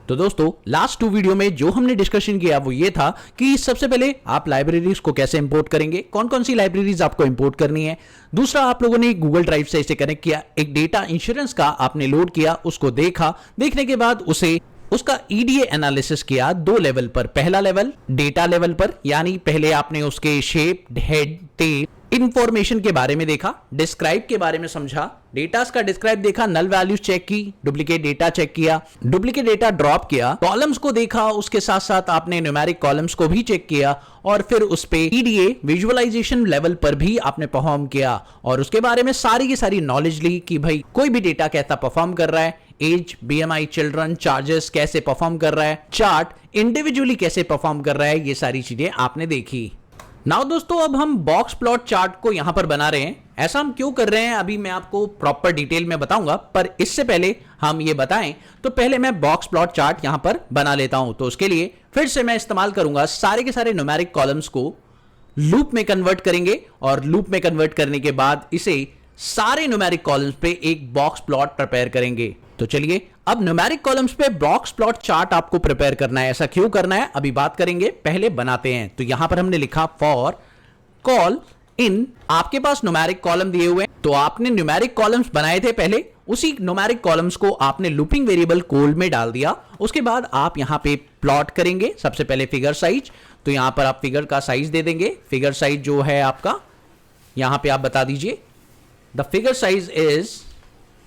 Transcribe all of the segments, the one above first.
तो दोस्तों last 2 video में जो हमने डिस्कशन किया वो ये था कि सबसे पहले आप लाइब्रेरीज को कैसे इंपोर्ट करेंगे, कौन कौन सी लाइब्रेरीज आपको इंपोर्ट करनी है। दूसरा, आप लोगों ने गूगल ड्राइव से इसे कनेक्ट किया, एक डेटा इंश्योरेंस का आपने लोड किया, उसको देखा, देखने के बाद उसका ईडीए एनालिसिस किया 2 लेवल पर। पहला लेवल डेटा लेवल पर, यानी पहले आपने उसके शेप, हेड, टेल, इंफॉर्मेशन के बारे में देखा, डिस्क्राइब के बारे में समझा, डेटास का डिस्क्राइब देखा, नल वैल्यूज चेक की, डुप्लीकेट डेटा चेक किया, डुप्लीकेट डेटा ड्रॉप किया, कॉलम्स को देखा, उसके साथ साथ आपने न्यूमेरिक कॉलम्स को भी चेक किया और फिर उस पे ईडीए विजुअलाइजेशन लेवल पर भी आपने परफॉर्म किया और उसके बारे में सारी की सारी नॉलेज ली कि भाई कोई भी डेटा कैसा परफॉर्म कर रहा है, एज, बीएमआई, चिल्ड्रन, चार्जेस कैसे परफॉर्म कर रहा है, चार्ट इंडिविजुअली कैसे परफॉर्म कर रहा है, ये सारी चीजें आपने देखी। नाउ दोस्तों, अब हम बॉक्स प्लॉट चार्ट को यहां पर बना रहे हैं। ऐसा हम क्यों कर रहे हैं अभी मैं आपको प्रॉपर डिटेल में बताऊंगा, पर इससे पहले हम ये बताएं तो पहले मैं बॉक्स प्लॉट चार्ट यहां पर बना लेता हूं। तो उसके लिए फिर से मैं इस्तेमाल करूंगा सारे के सारे न्यूमेरिक कॉलम्स को लूप में कन्वर्ट करेंगे और लूप में कन्वर्ट करने के बाद इसे सारे न्यूमेरिक कॉलम्स पे एक बॉक्स प्लॉट प्रिपेयर करेंगे। तो चलिए, अब न्यूमेरिक कॉलम्स पे बॉक्स प्लॉट चार्ट आपको प्रिपेयर करना है। ऐसा क्यों करना है अभी बात करेंगे, पहले बनाते हैं। तो यहां पर हमने लिखा फॉर कॉल इन, आपके पास न्यूमेरिक कॉलम दिए हुए हैं तो आपने न्यूमेरिक कॉलम्स बनाए थे पहले, उसी न्यूमेरिक कॉलम्स को आपने लूपिंग वेरिएबल कोल में डाल दिया। उसके बाद आप यहां पे प्लॉट करेंगे। सबसे पहले फिगर साइज, तो यहां पर आप फिगर का साइज दे देंगे। फिगर साइज जो है आपका यहां पे आप बता दीजिए, the figure size is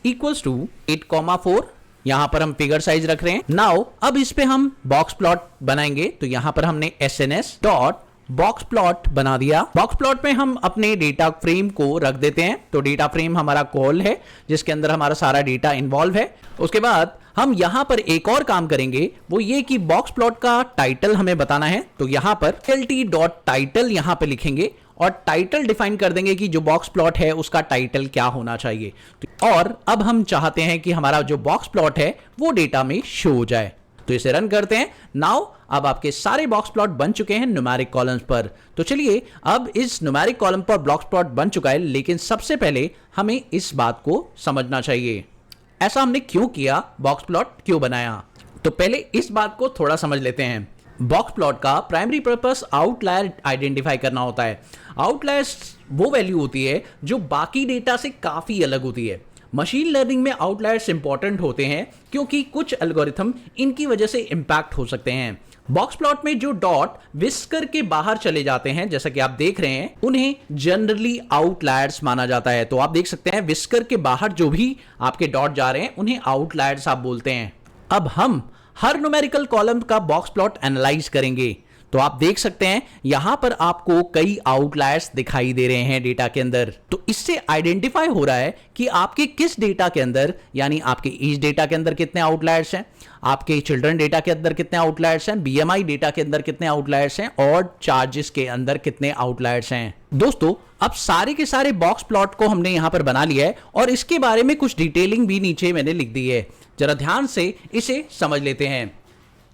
equals to 8,4। यहां पर हम फिगर साइज रख रहे हैं। नाउ अब इस पे हम बॉक्स प्लॉट बनाएंगे। तो यहां पर हमने SNS डॉट बॉक्स प्लॉट बना दिया। बॉक्स प्लॉट में हम अपने डेटा फ्रेम को रख देते हैं। तो डेटा फ्रेम हमारा कॉल है जिसके अंदर हमारा सारा डेटा इन्वॉल्व है। उसके बाद हम यहां पर एक और काम करेंगे, वो ये कि बॉक्स प्लॉट का टाइटल हमें बताना है। तो यहां पर lt.title यहां पे लिखेंगे और टाइटल डिफाइन कर देंगे कि जो बॉक्स प्लॉट है उसका टाइटल क्या होना चाहिए। और अब हम चाहते हैं कि हमारा जो बॉक्स प्लॉट है वो डेटा में शो हो जाए। तो इसे रन करते हैं। नाउ अब आपके सारे बॉक्स प्लॉट बन चुके हैं न्यूमेरिक कॉलम्स पर। तो चलिए, अब इस न्यूमेरिक कॉलम पर बॉक्स प्लॉट बन चुका है, लेकिन सबसे पहले हमें इस बात को समझना चाहिए, ऐसा हमने क्यों किया, बॉक्स प्लॉट क्यों बनाया। तो पहले इस बात को थोड़ा समझ लेते हैं। बॉक्स प्लॉट का प्राइमरी पर्पस आउटलायर आइडेंटिफाई करना होता है। आउटलायर्स वो वैल्यू होती है जो बाकी डेटा से काफी अलग होती है। मशीन लर्निंग में आउटलायर्स इंपॉर्टेंट होते हैं क्योंकि कुछ एल्गोरिथम इनकी वजह से इंपैक्ट हो सकते हैं। बॉक्स प्लॉट में जो डॉट विस्कर के बाहर चले जाते हैं, जैसा कि आप देख रहे हैं, उन्हें जनरली आउटलायर्स माना जाता है। तो आप देख सकते हैं विस्कर के बाहर जो भी आपके डॉट जा रहे हैं उन्हें आउटलायर्स आप बोलते हैं। अब हम हर न्यूमेरिकल कॉलम का बॉक्स प्लॉट एनालाइज करेंगे। तो आप देख सकते हैं यहां पर आपको कई आउटलायर्स दिखाई दे रहे हैं डेटा के अंदर। तो इससे आइडेंटिफाई हो रहा है कि आपके किस डेटा के अंदर, यानी आपके एज डेटा के अंदर कितने आउटलायर्स हैं, आपके चिल्ड्रन डेटा के अंदर कितने आउटलायर्स हैं, बीएमआई डेटा के अंदर कितने आउटलायर्स हैं और चार्जेस के अंदर कितने आउटलायर्स हैं। दोस्तों, अब सारे के सारे बॉक्स प्लॉट को हमने यहां पर बना लिया है और इसके बारे में कुछ डिटेलिंग भी नीचे मैंने लिख दी है। जरा ध्यान से इसे समझ लेते हैं।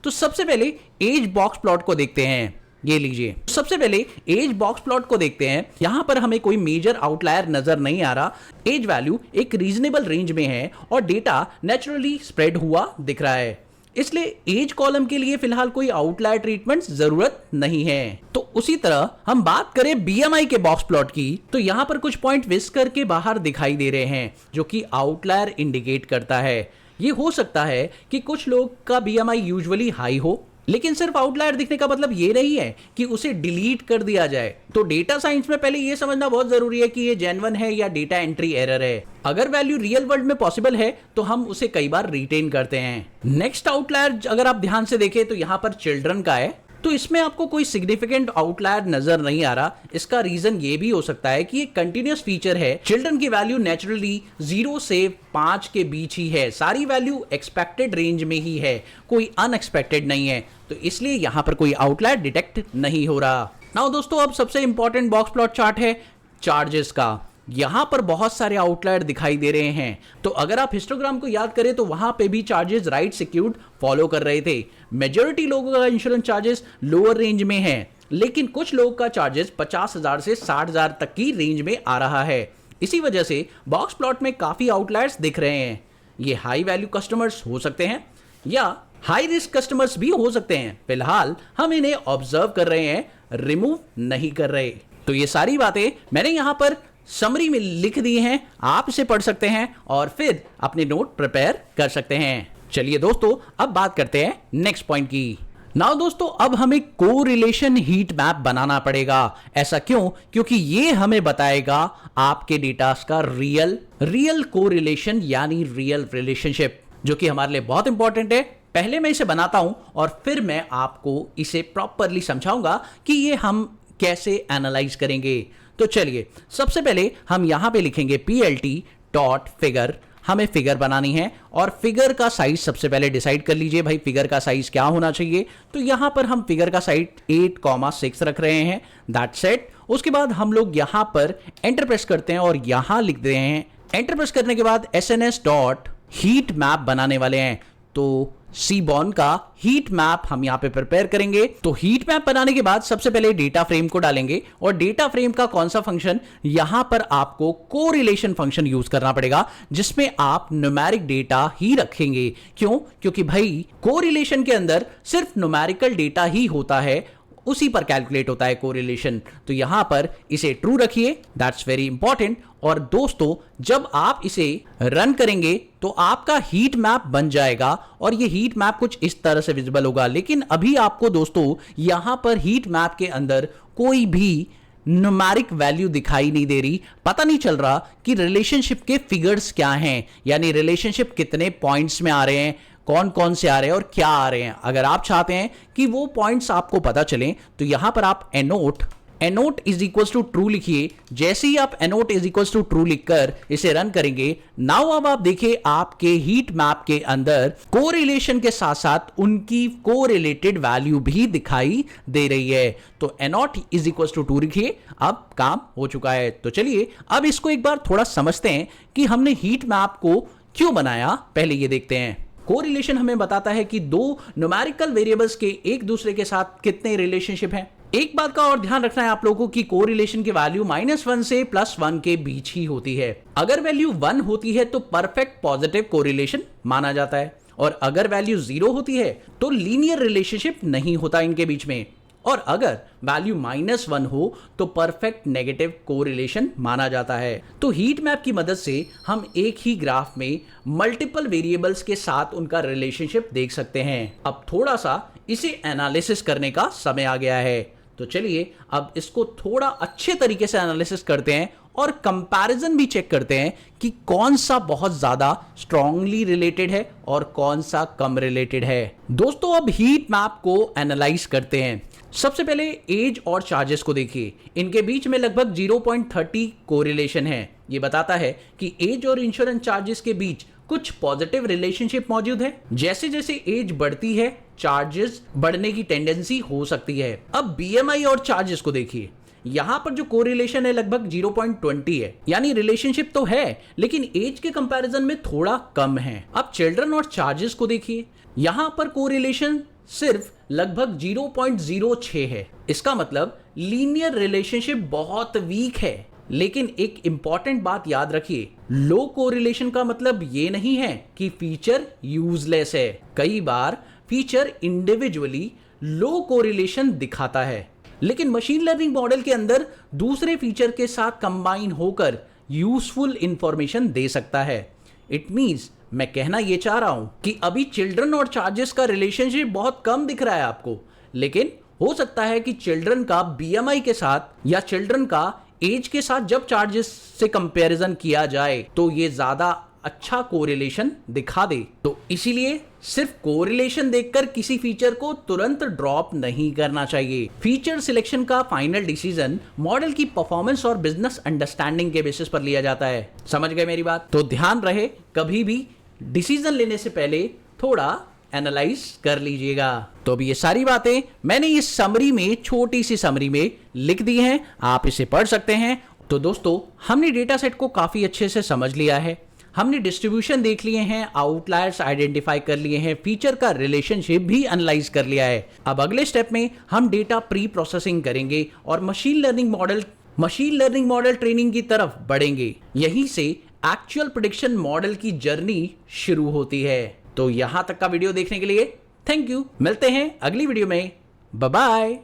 तो सबसे पहले एज बॉक्स प्लॉट को देखते हैं। ये लीजिए, सबसे पहले एज बॉक्स प्लॉट को देखते हैं। यहां पर हमें कोई मेजर आउटलायर नजर नहीं आ रहा। एज वैल्यू एक रीजनेबल रेंज में है और डेटा नेचुरली स्प्रेड हुआ दिख रहा है, इसलिए एज कॉलम के लिए फिलहाल कोई आउटलायर ट्रीटमेंट जरूरत नहीं है। तो उसी तरह हम बात करें बीएमआई के बॉक्स प्लॉट की, तो यहां पर कुछ पॉइंट विस्कर के बाहर दिखाई दे रहे हैं जो कि आउटलायर इंडिकेट करता है। ये हो सकता है कि कुछ लोग का बीएमआई यूजुअली हाई हो, लेकिन सिर्फ आउटलायर दिखने का मतलब ये नहीं है कि उसे डिलीट कर दिया जाए। तो डेटा साइंस में पहले ये समझना बहुत जरूरी है कि ये जेन्युइन है या डेटा एंट्री एरर है। अगर वैल्यू रियल वर्ल्ड में पॉसिबल है तो हम उसे कई बार रिटेन करते हैं। नेक्स्ट आउटलायर अगर आप ध्यान से देखें तो यहां पर चिल्ड्रन का है। तो इसमें आपको कोई सिग्निफिकेंट आउटलायर नजर नहीं आ रहा। इसका रीजन ये भी हो सकता है कि ये कंटिन्यूअस फीचर है। चिल्ड्रन की वैल्यू नेचुरली 0 से 5 के बीच ही है। सारी वैल्यू एक्सपेक्टेड रेंज में ही है, कोई अनएक्सपेक्टेड नहीं है। तो इसलिए यहां पर कोई आउटलायर डिटेक्ट नहीं हो रहा। नाउ दोस्तों, अब सबसे इंपॉर्टेंट बॉक्स प्लॉट चार्ट है चार्जेस का। यहां पर बहुत सारे आउटलायर दिखाई दे रहे हैं। तो अगर आप हिस्टोग्राम को याद करें तो वहां पे भी चार्जेस राइट सिक्योर्ड फॉलो कर रहे थे। मेजॉरिटी लोगों का इंश्योरेंस चार्जेस लोअर रेंज में है, लेकिन कुछ लोगों का चार्जेस 50,000 से 60,000 तक की रेंज में आ रहा है। इसी वजह से बॉक्स प्लॉट में काफी आउटलायर्स दिख रहे हैं। ये हाई वैल्यू कस्टमर्स हो सकते हैं या हाई रिस्क कस्टमर्स भी हो सकते हैं, फिलहाल हम इन्हें ऑब्जर्व कर रहे हैं, रिमूव नहीं कर रहे। तो ये सारी बातें मैंने यहां पर समरी में लिख दी हैं, आप इसे पढ़ सकते हैं और फिर अपने नोट प्रिपेयर कर सकते हैं। चलिए दोस्तों, अब बात करते हैं नेक्स्ट पॉइंट की। नाउ दोस्तों, अब हमें कोरिलेशन हीट मैप बनाना पड़ेगा। ऐसा क्यों? क्योंकि ये हमें बताएगा आपके डेटा का रियल कोरिलेशन यानी रियल रिलेशनशिप, जो कि हमारे लिए बहुत इंपॉर्टेंट है। पहले मैं इसे बनाता हूं और फिर मैं आपको इसे प्रॉपरली समझाऊंगा कि ये हम कैसे एनालाइज करेंगे। तो चलिए, सबसे पहले हम यहां पे लिखेंगे plt.figure। हमें फिगर बनानी है और फिगर का साइज सबसे पहले डिसाइड कर लीजिए भाई, फिगर का साइज क्या होना चाहिए। तो यहां पर हम फिगर का साइज 8,6 रख रहे हैं, दैट्स इट। उसके बाद हम लोग यहां पर एंटर प्रेस करते हैं और यहां लिख रहे हैं, एंटर प्रेस करने के बाद sns.heat मैप बनाने वाले हैं। तो सीबॉर्न का हीट मैप हम यहां पे प्रिपेयर करेंगे। तो हीट मैप बनाने के बाद सबसे पहले डेटा फ्रेम को डालेंगे और डेटा फ्रेम का कौन सा फंक्शन, यहां पर आपको कोरिलेशन फंक्शन यूज करना पड़ेगा, जिसमें आप न्यूमेरिक डेटा ही रखेंगे। क्यों? क्योंकि भाई कोरिलेशन के अंदर सिर्फ न्यूमेरिकल डेटा ही होता है, उसी पर कैलकुलेट होता है कोरिलेशन। तो यहां पर इसे ट्रू रखिए, दैट्स वेरी इंपॉर्टेंट। और दोस्तों, जब आप इसे रन करेंगे तो आपका हीट मैप बन जाएगा और ये हीट मैप कुछ इस तरह से विजिबल होगा। लेकिन अभी आपको दोस्तों यहां पर हीट मैप के अंदर कोई भी न्यूमेरिक वैल्यू दिखाई नहीं दे रही, पता नहीं चल रहा कि रिलेशनशिप के फिगर्स क्या हैं, यानी रिलेशनशिप कितने पॉइंट्स में आ रहे हैं, कौन कौन से आ रहे हैं और क्या आ रहे हैं। अगर आप चाहते हैं कि वो पॉइंट्स आपको पता चलें तो यहां पर आप एनोट इज इक्वल टू ट्रू लिखिए। जैसे ही आप एनोट इज इक्वल टू ट्रू लिखकर इसे रन करेंगे, नाउ अब आप देखिए आपके हीट मैप के अंदर कोरिलेशन के साथ साथ उनकी कोरिलेटेड वैल्यू भी दिखाई दे रही है। तो एनोट इज इक्वल टू ट्रू लिखिए, अब काम हो चुका है। तो चलिए अब इसको एक बार थोड़ा समझते हैं कि हमने हीट मैप को क्यों बनाया, पहले ये देखते हैं। कोरिलेशन हमें बताता है कि दो न्यूमेरिकल वेरिएबल्स के एक दूसरे के साथ कितने रिलेशनशिप हैं। एक बात का और ध्यान रखना है आप लोगों को कि कोरिलेशन की वैल्यू -1 से +1 के बीच ही होती है। अगर वैल्यू 1 होती है तो परफेक्ट पॉजिटिव कोरिलेशन माना जाता है, और अगर वैल्यू 0 होती है तो लीनियर रिलेशनशिप नहीं होता इनके बीच में, और अगर वैल्यू -1 हो तो परफेक्ट नेगेटिव कोरिलेशन माना जाता है। तो हीट मैप की मदद से हम एक ही ग्राफ में मल्टीपल वेरिएबल्स के साथ उनका रिलेशनशिप देख सकते हैं। अब थोड़ा सा इसे एनालिसिस करने का समय आ गया है। तो चलिए अब इसको थोड़ा अच्छे तरीके से एनालिसिस करते हैं और कंपैरिजन भी चेक करते हैं कि कौन सा बहुत ज्यादा स्ट्रांगली रिलेटेड है और कौन सा कम रिलेटेड है। दोस्तों, अब हीट मैप को एनालाइज करते हैं। सबसे पहले एज और चार्जेस को देखिए, इनके बीच में लगभग 0.30 कोरिलेशन है। ये बताता है कि एज और इंश्योरेंस चार्जेस के बीच कुछ पॉजिटिव रिलेशनशिप मौजूद है। जैसे जैसे एज बढ़ती है, चार्जेस बढ़ने की टेंडेंसी हो सकती है। अब बीएमआई और चार्जेस को देखिए, यहां पर जो कोरिलेशन है लगभग 0.20 है, यानी रिलेशनशिप तो है लेकिन एज के कंपैरिजन में थोड़ा कम है। अब चिल्ड्रन और चार्जेस को देखिए, यहां पर कोरिलेशन सिर्फ लगभग 0.06 है। इसका मतलब लीनियर रिलेशनशिप बहुत वीक है। लेकिन एक इंपॉर्टेंट बात याद रखिए, लो कोरिलेशन का मतलब ये नहीं है कि फीचर यूजलेस है। कई बार फीचर इंडिविजुअली लो कोरिलेशन दिखाता है, लेकिन मशीन लर्निंग मॉडल के अंदर दूसरे फीचर के साथ कंबाइन होकर यूजफुल इंफॉर्मेशन दे सकता है। इट मींस, मैं कहना यह चाह रहा हूं कि अभी चिल्ड्रन और चार्जेस का रिलेशनशिप बहुत कम दिख रहा है आपको, लेकिन हो सकता है कि चिल्ड्रन का बीएमआई के साथ या चिल्ड्रन का एज के साथ जब चार्जेस से कंपैरिजन किया जाए तो ये ज्यादा अच्छा कोरिलेशन दिखा दे। तो इसीलिए सिर्फ कोरिलेशन देखकर किसी फीचर को तुरंत ड्रॉप नहीं करना चाहिए। फीचर सिलेक्शन का फाइनल डिसीजन मॉडल की परफॉर्मेंस और बिजनेस अंडरस्टैंडिंग के बेसिस पर लिया जाता है। समझ गए मेरी बात? तो ध्यान रहे, कभी भी डिसीजन लेने से पहले थोड़ा एनालाइज कर लीजिएगा। तो अभी ये सारी बातें मैंने इस समरी में, छोटी सी समरी में लिख दी हैं, आप इसे पढ़ सकते हैं। तो दोस्तों, हमने डेटा सेट को काफी अच्छे से समझ लिया है, हमने डिस्ट्रीब्यूशन देख लिए हैं, आउटलायर्स आइडेंटिफाई कर लिए हैं, फीचर का रिलेशनशिप भी एनालाइज कर लिया है। अब अगले स्टेप में हम डेटा प्री प्रोसेसिंग करेंगे और मशीन लर्निंग मॉडल ट्रेनिंग की तरफ बढ़ेंगे। यहीं से एक्चुअल प्रेडिक्शन मॉडल की जर्नी शुरू होती है। तो यहां तक का वीडियो देखने के लिए थैंक यू, मिलते हैं अगली वीडियो में। Bye bye.